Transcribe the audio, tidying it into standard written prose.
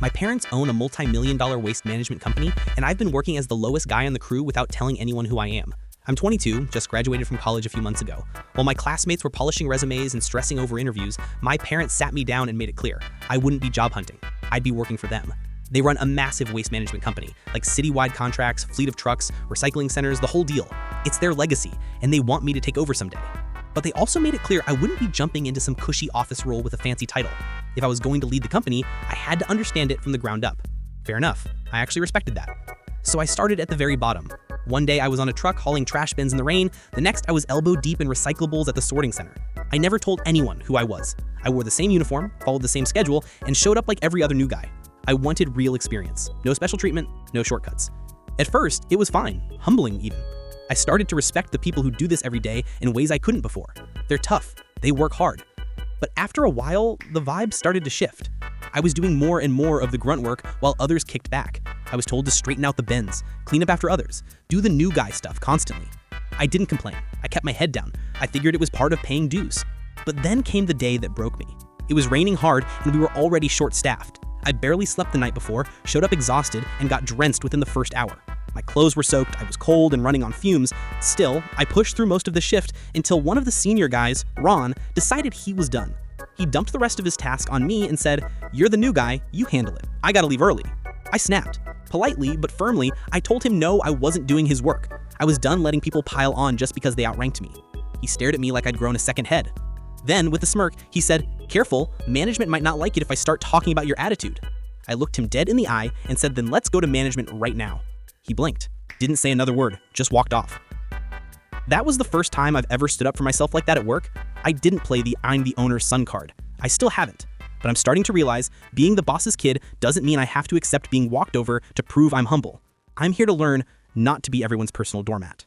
My parents own a multi-million-dollar waste management company, and I've been working as the lowest guy on the crew without telling anyone who I am. I'm 22, just graduated from college a few months ago. While my classmates were polishing resumes and stressing over interviews, my parents sat me down and made it clear I wouldn't be job hunting. I'd be working for them. They run a massive waste management company, like citywide contracts, fleet of trucks, recycling centers, the whole deal. It's their legacy, and they want me to take over someday. But they also made it clear I wouldn't be jumping into some cushy office role with a fancy title. If I was going to lead the company, I had to understand it from the ground up. Fair enough. I actually respected that. So I started at the very bottom. One day I was on a truck hauling trash bins in the rain, the next I was elbow deep in recyclables at the sorting center. I never told anyone who I was. I wore the same uniform, followed the same schedule, and showed up like every other new guy. I wanted real experience. No special treatment, no shortcuts. At first, it was fine, humbling even. I started to respect the people who do this every day in ways I couldn't before. They're tough, they work hard. But after a while, the vibe started to shift. I was doing more and more of the grunt work while others kicked back. I was told to straighten out the bins, clean up after others, do the new guy stuff constantly. I didn't complain. I kept my head down. I figured it was part of paying dues. But then came the day that broke me. It was raining hard and we were already short-staffed. I barely slept the night before, showed up exhausted, and got drenched within the first hour. My clothes were soaked, I was cold and running on fumes. Still, I pushed through most of the shift until one of the senior guys, Ron, decided he was done. He dumped the rest of his task on me and said, "You're the new guy, you handle it. I gotta leave early." I snapped. Politely, but firmly, I told him no, I wasn't doing his work. I was done letting people pile on just because they outranked me. He stared at me like I'd grown a second head. Then, with a smirk, he said, "Careful, management might not like it if I start talking about your attitude." I looked him dead in the eye and said, "Then let's go to management right now." He blinked, didn't say another word, just walked off. That was the first time I've ever stood up for myself like that at work. I didn't play the "I'm the owner's son" card. I still haven't. But I'm starting to realize being the boss's kid doesn't mean I have to accept being walked over to prove I'm humble. I'm here to learn, not to be everyone's personal doormat.